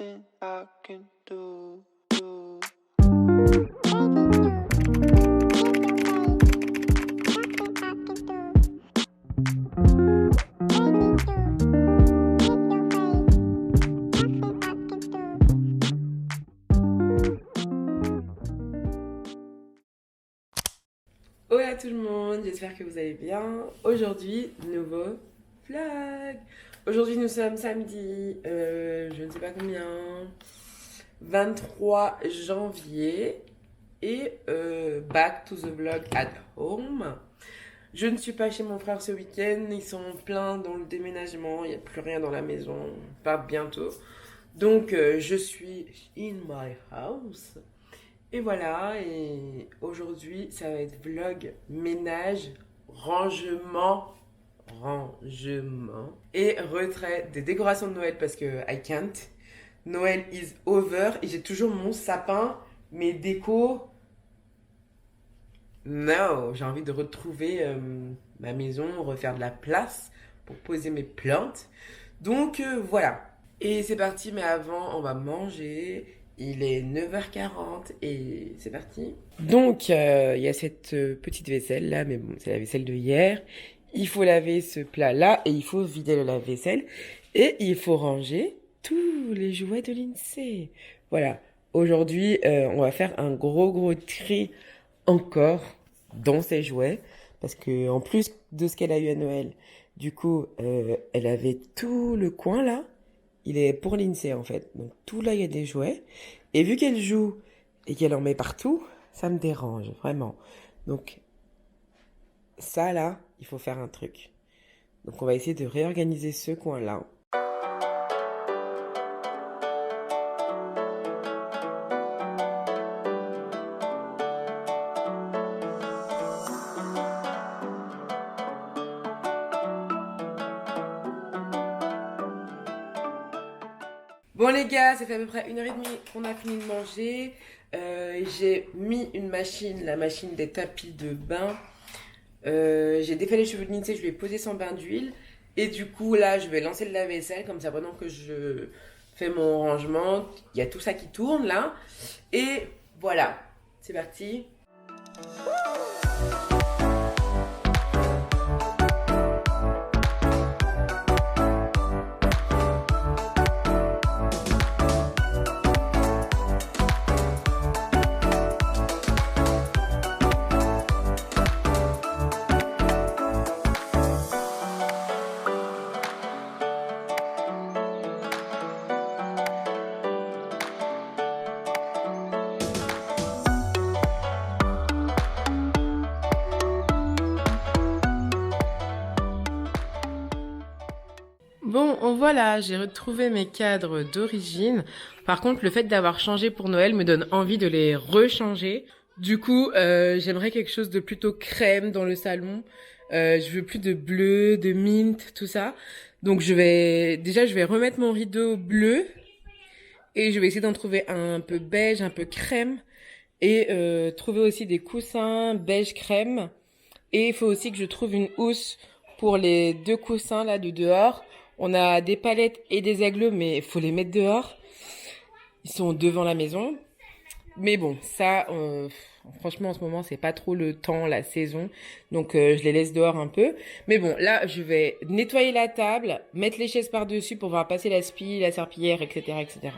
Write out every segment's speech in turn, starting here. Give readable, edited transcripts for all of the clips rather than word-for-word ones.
nothing I can do. Hola tout le monde, j'espère que vous allez bien. Aujourd'hui, nouveau vlog. Aujourd'hui nous sommes samedi, je ne sais pas combien, 23 janvier et back to the vlog at home. Je ne suis pas chez mon frère ce week-end, ils sont pleins dans le déménagement, il n'y a plus rien dans la maison, pas bientôt. Donc je suis in my house. Et voilà, et aujourd'hui, ça va être vlog, ménage, rangement et retrait des décorations de Noël parce que I can't. Noël is over et j'ai toujours mon sapin, mes décos. No, j'ai envie de retrouver ma maison, refaire de la place pour poser mes plantes. Donc voilà. Et c'est parti, mais avant, on va manger. Il est 9h40 et c'est parti. Donc, il y a cette petite vaisselle là, mais bon, c'est la vaisselle de hier. Il faut laver ce plat là et il faut vider le lave-vaisselle. Et il faut ranger tous les jouets de l'INSEE. Voilà. Aujourd'hui, on va faire un gros tri encore dans ses jouets. Parce que en plus de ce qu'elle a eu à Noël, du coup, elle avait tout le coin là. Il est pour l'INSEE en fait. Donc tout là, il y a des jouets. Et vu qu'elle joue et qu'elle en met partout, ça me dérange, vraiment. Donc ça là, il faut faire un truc. Donc on va essayer de réorganiser ce coin-là. Bon les gars, ça fait à peu près 1h30 qu'on a fini de manger. J'ai mis une machine, la machine des tapis de bain. J'ai défait les cheveux de Lindsay, je lui ai posé son bain d'huile. Et du coup là, je vais lancer le lave-vaisselle, comme ça pendant que je fais mon rangement. Il y a tout ça qui tourne là. Et voilà, c'est parti. Bon, voilà, j'ai retrouvé mes cadres d'origine. Par contre, le fait d'avoir changé pour Noël me donne envie de les rechanger. Du coup, j'aimerais quelque chose de plutôt crème dans le salon. Je veux plus de bleu, de mint, tout ça. Donc je vais remettre mon rideau bleu. Et je vais essayer d'en trouver un peu beige, un peu crème. Et trouver aussi des coussins beige crème. Et il faut aussi que je trouve une housse pour les 2 coussins là de dehors. On a des palettes et des aigles, mais il faut les mettre dehors. Ils sont devant la maison. Mais bon, ça, franchement, en ce moment, c'est pas trop le temps, la saison. Donc, je les laisse dehors un peu. Mais bon, là, je vais nettoyer la table, mettre les chaises par-dessus pour pouvoir passer la spie, la serpillière, etc., etc.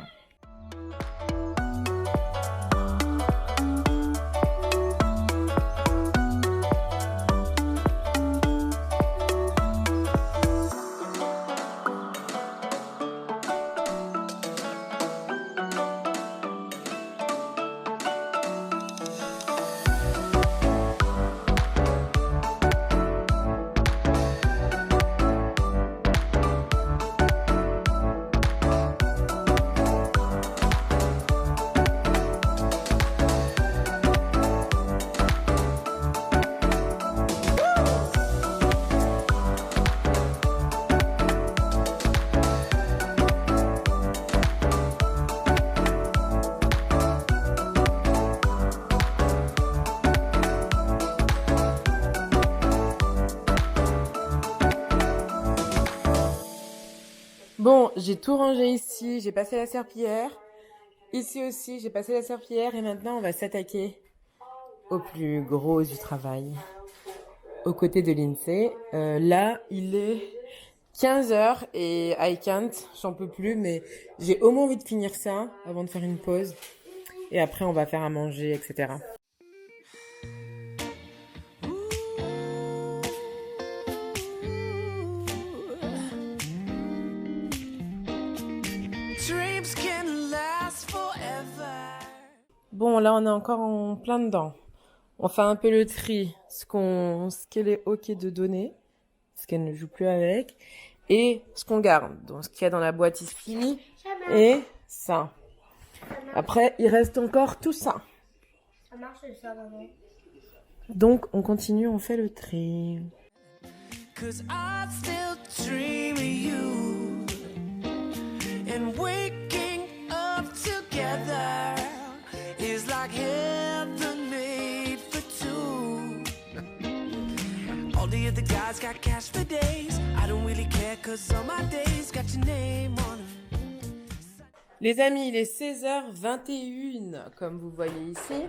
j'ai tout rangé ici, j'ai passé la serpillière. Ici aussi, j'ai passé la serpillière et maintenant on va s'attaquer au plus gros du travail. Aux côtés de l'INSEE. Là, il est 15h et I can't, j'en peux plus, mais j'ai au moins envie de finir ça avant de faire une pause. Et après, on va faire à manger, etc. Bon, là, on est encore en plein dedans. On fait un peu le tri, ce qu'elle est OK de donner, ce qu'elle ne joue plus avec, et ce qu'on garde. Donc, ce qu'il y a dans la boîte ici, et ça. Après, il reste encore tout ça. Ça marche ça, maman. Donc, on continue, on fait le tri. Cause I still dream of you and waking up together is like heaven made for two. All the other guys got cash for days. I don't really care cause all my days got your name on them. Les amis, il est 16h21, comme vous voyez ici.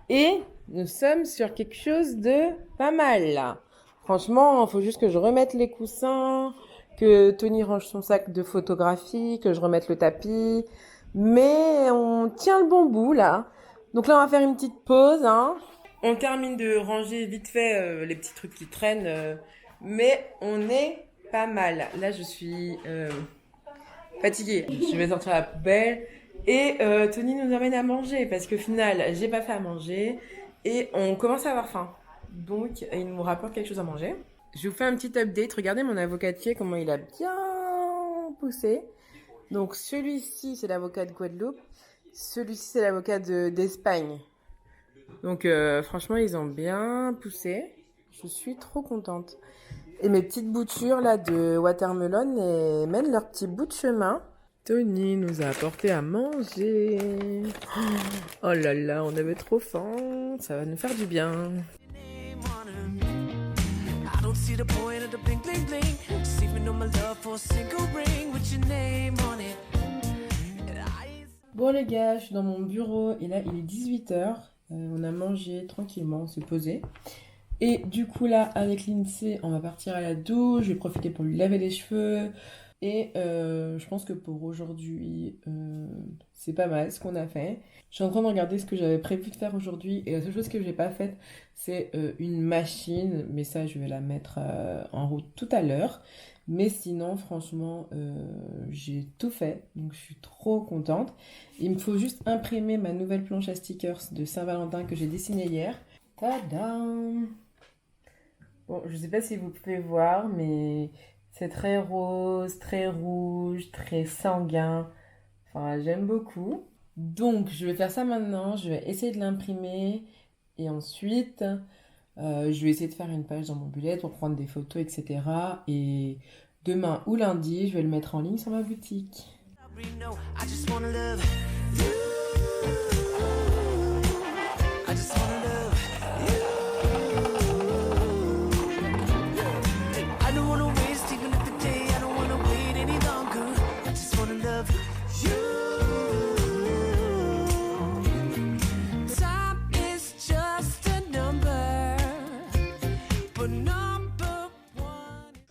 Et nous sommes sur quelque chose de pas mal, là. Franchement, il faut juste que je remette les coussins, que Tony range son sac de photographie, que je remette le tapis. Mais on tient le bon bout, là. Donc là, on va faire une petite pause, hein. On termine de ranger vite fait les petits trucs qui traînent. Mais on est pas mal. Là, je suis fatiguée. Je vais sortir la poubelle. Et Tony nous emmène à manger parce qu'au final, j'ai pas fait à manger et on commence à avoir faim. Donc, il nous rapporte quelque chose à manger. Je vous fais un petit update. Regardez mon avocatier, comment il a bien poussé. Donc, celui-ci, c'est l'avocat de Guadeloupe. Celui-ci, c'est l'avocat d'Espagne. Donc, franchement, ils ont bien poussé. Je suis trop contente. Et mes petites boutures là de watermelon mènent leur petit bout de chemin. Tony nous a apporté à manger. Oh là là, on avait trop faim. Ça va nous faire du bien. Bon les gars, je suis dans mon bureau et là il est 18h. On a mangé tranquillement, on s'est posé. Et du coup là, avec l'INSEE, on va partir à la douche. Je vais profiter pour lui laver les cheveux. Et je pense que pour aujourd'hui, c'est pas mal ce qu'on a fait. Je suis en train de regarder ce que j'avais prévu de faire aujourd'hui. Et la seule chose que j'ai pas faite, c'est une machine. Mais ça, je vais la mettre en route tout à l'heure. Mais sinon, franchement, j'ai tout fait. Donc, je suis trop contente. Il me faut juste imprimer ma nouvelle planche à stickers de Saint-Valentin que j'ai dessinée hier. Tadam! Bon, je sais pas si vous pouvez voir, mais c'est très rose, très rouge, très sanguin. Enfin, j'aime beaucoup. Donc, je vais faire ça maintenant. Je vais essayer de l'imprimer. Et ensuite, je vais essayer de faire une page dans mon bullet pour prendre des photos, etc. Et demain ou lundi, je vais le mettre en ligne sur ma boutique.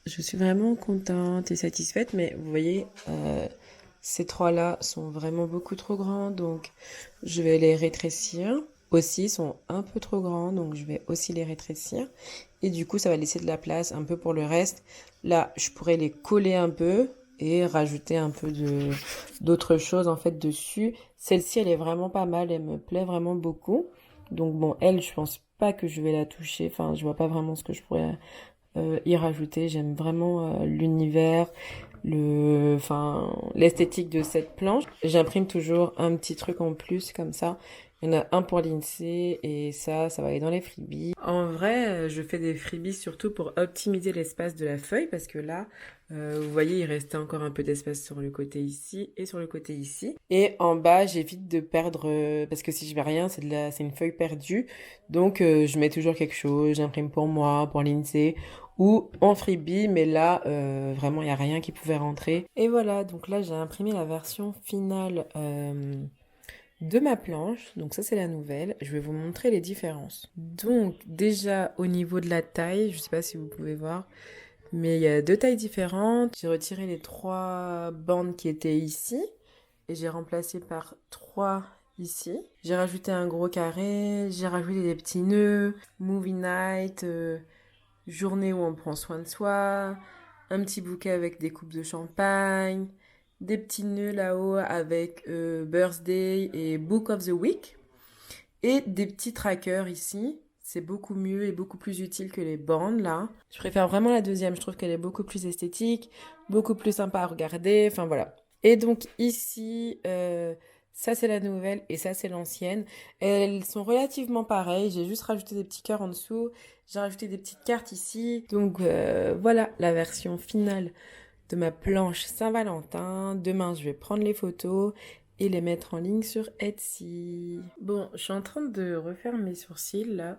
Je suis vraiment contente et satisfaite, mais vous voyez, ces trois-là sont vraiment beaucoup trop grands, donc je vais les rétrécir. Aussi, ils sont un peu trop grands, donc je vais aussi les rétrécir. Et du coup, ça va laisser de la place un peu pour le reste. Là, je pourrais les coller un peu et rajouter un peu d'autres choses en fait dessus. Celle-ci, elle est vraiment pas mal, elle me plaît vraiment beaucoup. Donc bon, elle, je pense pas que je vais la toucher. Enfin, je vois pas vraiment ce que je pourrais y rajouter. J'aime vraiment l'univers, l'esthétique de cette planche. J'imprime toujours un petit truc en plus comme ça Il y en a un pour l'INSEE et ça va aller dans les freebies. En vrai, je fais des freebies surtout pour optimiser l'espace de la feuille parce que là, vous voyez, il restait encore un peu d'espace sur le côté ici et sur le côté ici. Et en bas, j'évite de perdre, parce que si je mets rien, c'est une feuille perdue. Donc, je mets toujours quelque chose, j'imprime pour moi, pour l'INSEE ou en freebie, mais là, vraiment, il n'y a rien qui pouvait rentrer. Et voilà, donc là, j'ai imprimé la version finale de ma planche. Donc ça, c'est la nouvelle. Je vais vous montrer les différences. Donc, déjà, au niveau de la taille, je sais pas si vous pouvez voir, mais il y a 2 tailles différentes. J'ai retiré les 3 bandes qui étaient ici et j'ai remplacé par 3 ici. J'ai rajouté un gros carré, j'ai rajouté des petits nœuds, movie night, journée où on prend soin de soi, un petit bouquet avec des coupes de champagne, des petits nœuds là-haut avec birthday et book of the week et des petits trackers ici. C'est beaucoup mieux et beaucoup plus utile que les bandes là. Je préfère vraiment la deuxième, je trouve qu'elle est beaucoup plus esthétique, beaucoup plus sympa à regarder, enfin voilà. Et donc ici, ça c'est la nouvelle et ça c'est l'ancienne. Elles sont relativement pareilles, j'ai juste rajouté des petits cœurs en dessous, j'ai rajouté des petites cartes ici. Donc voilà la version finale de ma planche Saint-Valentin. Demain je vais prendre les photos et les mettre en ligne sur Etsy. Bon, je suis en train de refaire mes sourcils là.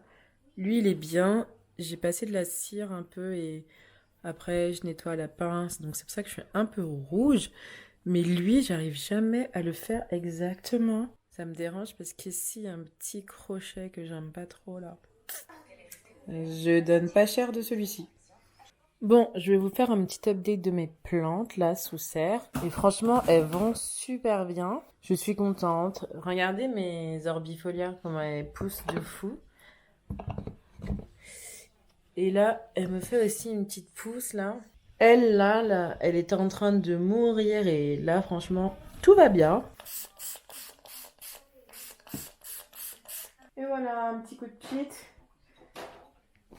Lui, il est bien. J'ai passé de la cire un peu et après, je nettoie à la pince. Donc, c'est pour ça que je suis un peu rouge. Mais lui, j'arrive jamais à le faire exactement. Ça me dérange parce qu'ici, il y a un petit crochet que j'aime pas trop là. Je donne pas cher de celui-ci. Bon, je vais vous faire un petit update de mes plantes là sous serre. Et franchement, elles vont super bien. Je suis contente. Regardez mes orbifolias, comment elles poussent de fou. Et là, elle me fait aussi une petite pousse là. Elle là, elle était en train de mourir et là, franchement, tout va bien. Et voilà, un petit coup de pied.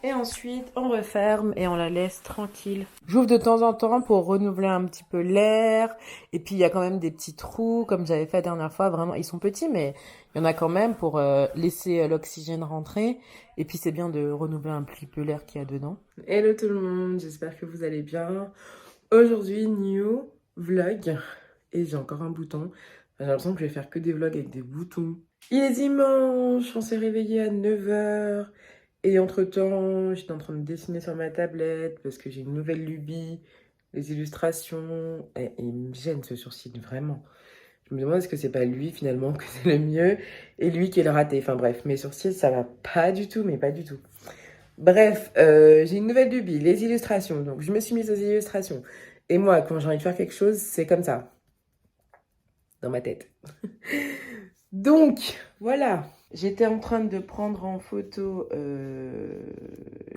Et ensuite, on referme et on la laisse tranquille. J'ouvre de temps en temps pour renouveler un petit peu l'air. Et puis, il y a quand même des petits trous, comme j'avais fait la dernière fois. Vraiment, ils sont petits, mais il y en a quand même pour laisser l'oxygène rentrer. Et puis, c'est bien de renouveler un petit peu l'air qu'il y a dedans. Hello tout le monde, j'espère que vous allez bien. Aujourd'hui, new vlog. Et j'ai encore un bouton. J'ai l'impression que je vais faire que des vlogs avec des boutons. Il est dimanche, on s'est réveillé à 9h. Et entre-temps, j'étais en train de dessiner sur ma tablette parce que j'ai une nouvelle lubie, les illustrations. Et il me gêne ce sourcil, vraiment. Je me demande est-ce que c'est pas lui finalement que c'est le mieux et lui qui est le raté. Enfin bref, mes sourcils, ça va pas du tout, mais pas du tout. Bref, j'ai une nouvelle lubie, les illustrations. Donc je me suis mise aux illustrations. Et moi, quand j'ai envie de faire quelque chose, c'est comme ça. Dans ma tête. Donc, voilà. J'étais en train de prendre en photo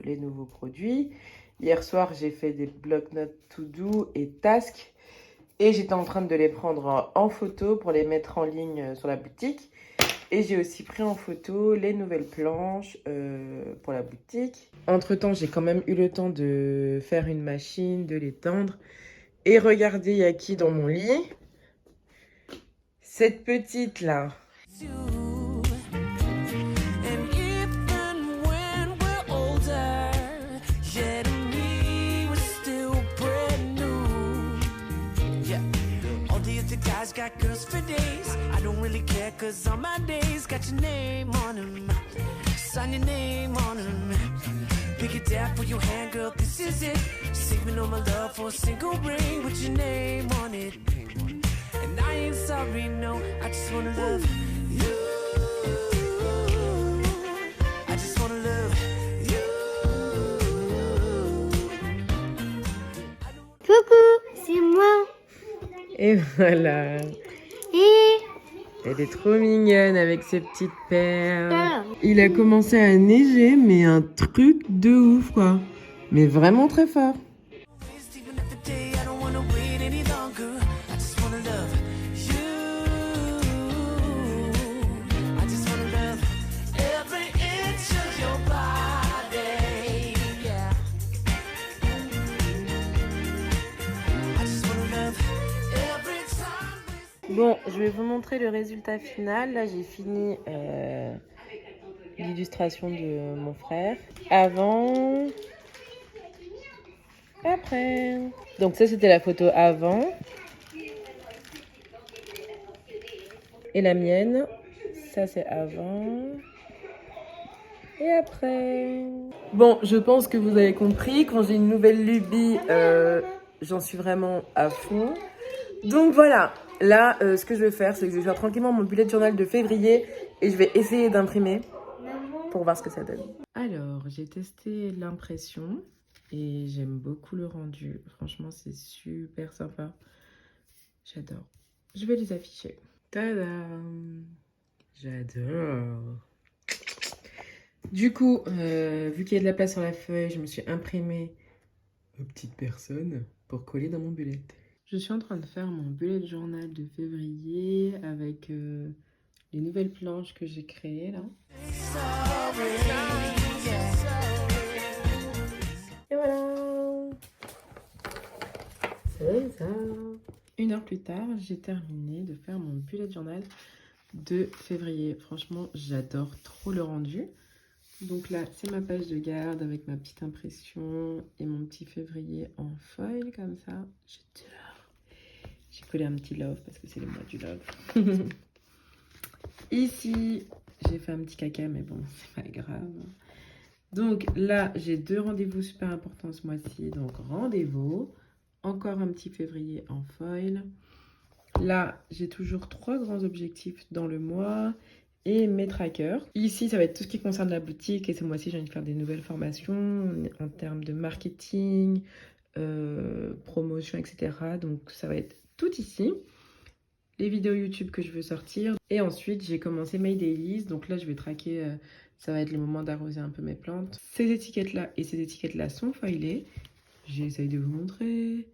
les nouveaux produits. Hier soir, j'ai fait des bloc-notes to-do et tasks. Et j'étais en train de les prendre en photo pour les mettre en ligne sur la boutique. Et j'ai aussi pris en photo les nouvelles planches pour la boutique. Entre-temps, j'ai quand même eu le temps de faire une machine, de l'étendre. Et regardez, il y a qui dans mon lit? Cette petite là. Got girls for days. I don't really care, cause on my days got your name on them. Sign your name on them. Pick it down for your hand, girl, this is it. Save me no my love for a single ring with your name on it. And I ain't sorry, no, I just wanna love you. I just wanna love you. Coucou, c'est moi. Et voilà. Et Elle est trop mignonne avec ses petites perles. Il a commencé à neiger, mais un truc de ouf, quoi. Mais vraiment très fort. Even if the day I don't wanna wait any longer. I just wanna love you. I just wanna love every inch of your body. Yeah. I just wanna love every time. Bon, je vais vous montrer le résultat final. Là, j'ai fini l'illustration de mon frère. Avant, après. Donc ça, c'était la photo avant. Et la mienne, ça c'est avant. Et après. Bon, je pense que vous avez compris. Quand j'ai une nouvelle lubie, j'en suis vraiment à fond. Donc voilà. Là, ce que je vais faire, c'est que je vais faire tranquillement mon bullet journal de février. Et je vais essayer d'imprimer pour voir ce que ça donne. Alors, j'ai testé l'impression. Et j'aime beaucoup le rendu. Franchement, c'est super sympa. J'adore. Je vais les afficher. Tadam! J'adore. Du coup, vu qu'il y a de la place sur la feuille, je me suis imprimé ma petite personne pour coller dans mon bullet. Je suis en train de faire mon bullet journal de février avec les nouvelles planches que j'ai créées là. Et voilà. C'est ça. 1 heure plus tard, j'ai terminé de faire mon bullet journal de février. Franchement, j'adore trop le rendu. Donc là, c'est ma page de garde avec ma petite impression et mon petit février en foil comme ça. J'adore. J'ai collé un petit love parce que c'est le mois du love. Ici, j'ai fait un petit caca, mais bon, c'est pas grave. Donc là, j'ai 2 rendez-vous super importants ce mois-ci. Donc rendez-vous. Encore un petit février en foil. Là, j'ai toujours 3 grands objectifs dans le mois et mes trackers. Ici, ça va être tout ce qui concerne la boutique. Et ce mois-ci, j'ai envie de faire des nouvelles formations en termes de marketing, promotion, etc. Donc, ça va être tout ici. Les vidéos YouTube que je veux sortir. Et ensuite, j'ai commencé My Dailies. Donc là, je vais traquer... ça va être le moment d'arroser un peu mes plantes. Ces étiquettes-là et ces étiquettes-là sont foilées. J'essaye de vous montrer.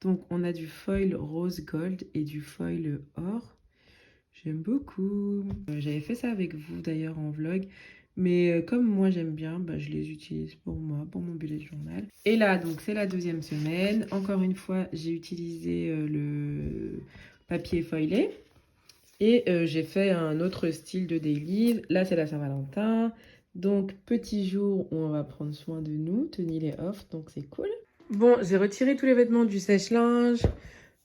Donc, on a du foil rose gold et du foil or. J'aime beaucoup. J'avais fait ça avec vous d'ailleurs en vlog. Mais comme moi j'aime bien, je les utilise pour moi, pour mon bullet journal. Et là, donc c'est la 2e semaine. Encore une fois, j'ai utilisé le papier foilé. Et j'ai fait un autre style de daily. Là, c'est la Saint-Valentin. Donc, petit jour où on va prendre soin de nous. Tenir les off, donc c'est cool. Bon, j'ai retiré tous les vêtements du sèche-linge,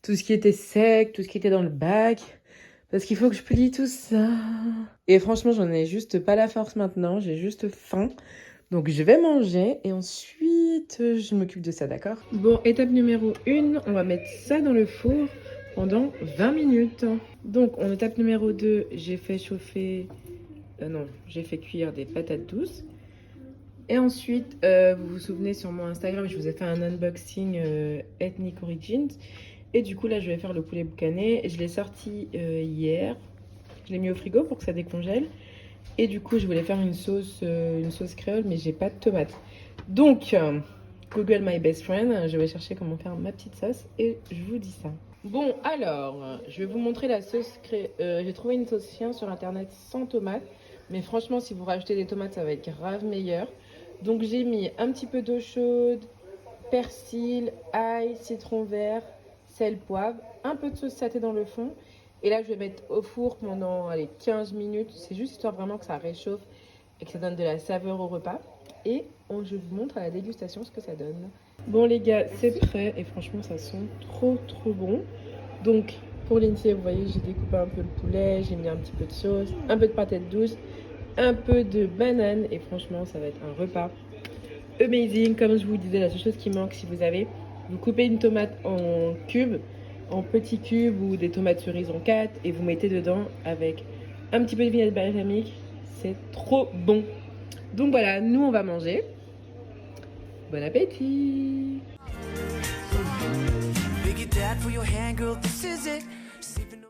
tout ce qui était sec, tout ce qui était dans le bac, parce qu'il faut que je plie tout ça. Et franchement, j'en ai juste pas la force maintenant, j'ai juste faim. Donc je vais manger et ensuite je m'occupe de ça, d'accord? Bon, étape numéro 1, on va mettre ça dans le four pendant 20 minutes. Donc en étape numéro 2, j'ai fait chauffer... j'ai fait cuire des patates douces. Et ensuite, vous vous souvenez sur mon Instagram, je vous ai fait un unboxing Ethnic Origins. Et du coup, là, je vais faire le poulet boucané. Je l'ai sorti hier. Je l'ai mis au frigo pour que ça décongèle. Et du coup, je voulais faire une sauce créole, mais j'ai pas de tomates. Donc, Google My Best Friend. Je vais chercher comment faire ma petite sauce et je vous dis ça. Bon, alors, je vais vous montrer la sauce créole. J'ai trouvé une sauce chien sur Internet sans tomates. Mais franchement, si vous rajoutez des tomates, ça va être grave meilleur. Donc j'ai mis un petit peu d'eau chaude, persil, ail, citron vert, sel, poivre, un peu de sauce saté dans le fond. Et là je vais mettre au four pendant 15 minutes. C'est juste histoire vraiment que ça réchauffe et que ça donne de la saveur au repas. Et je vous montre à la dégustation ce que ça donne. Bon les gars, c'est prêt et franchement ça sent trop bon. Donc pour l'initier, vous voyez, j'ai découpé un peu le poulet, j'ai mis un petit peu de sauce, un peu de patates douces, un peu de banane et franchement ça va être un repas amazing. Comme je vous disais, la seule chose qui manque, si vous coupez une tomate en cubes, en petits cubes ou des tomates cerises en 4 et vous mettez dedans avec un petit peu de vinaigre balsamique, c'est trop bon. Donc voilà, nous on va manger. Bon appétit.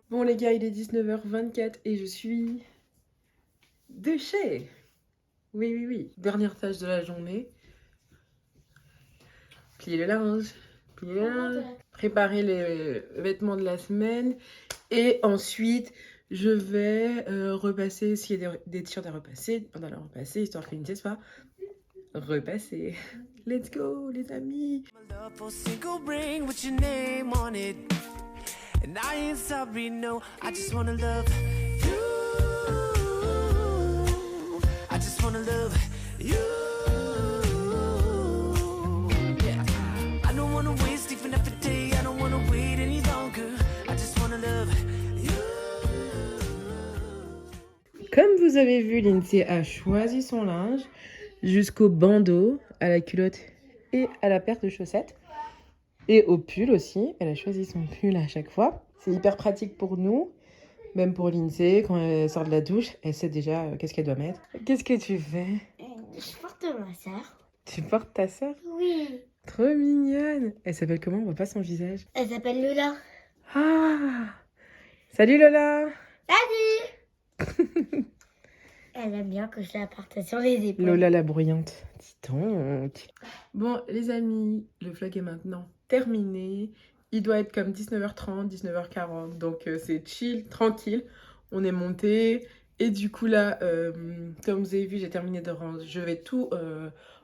Bon les gars, il est 19h24 et je suis de chez. Oui. Dernière tâche de la journée. Plier le linge. Préparer les vêtements de la semaine. Et ensuite, je vais repasser, s'il y a des t-shirts à repasser, on va les repasser, histoire qu'une pièce soit repassée. Let's go les amis. And I ain't sorry, no, I just wanna love you. I just wanna love you. Yeah, I don't wanna waste even every day. I don't wanna wait any longer. I just wanna love you. Comme vous avez vu, Lindsay a choisi son linge jusqu'au bandeau, à la culotte et à la paire de chaussettes. Et au pull aussi. Elle a choisi son pull à chaque fois. C'est hyper pratique pour nous. Même pour Lindsay, quand elle sort de la douche, elle sait déjà qu'est-ce qu'elle doit mettre. Qu'est-ce que tu fais? Je porte ma soeur. Tu portes ta sœur? Oui. Trop mignonne. Elle s'appelle comment? On voit pas son visage. Elle s'appelle Lola. Ah! Salut Lola! Salut. Elle aime bien que je la porte sur les épaules. Lola la bruyante. Dis donc. Bon, les amis, le vlog est maintenant terminé. Il doit être comme 19h30, 19h40. Donc, c'est chill, tranquille. On est monté. Et du coup, là, comme vous avez vu, j'ai terminé de ranger. Je vais tout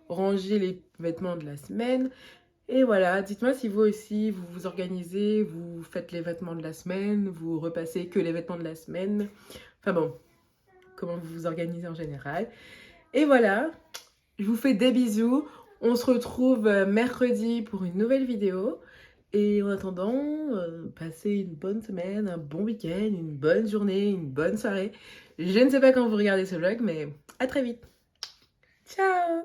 ranger les vêtements de la semaine. Et voilà, dites-moi si vous aussi, vous vous organisez, vous faites les vêtements de la semaine, vous repassez que les vêtements de la semaine. Enfin bon, comment vous vous organisez en général. Et voilà, je vous fais des bisous. On se retrouve mercredi pour une nouvelle vidéo. Et en attendant, passez une bonne semaine, un bon week-end, une bonne journée, une bonne soirée. Je ne sais pas quand vous regardez ce vlog, mais à très vite. Ciao!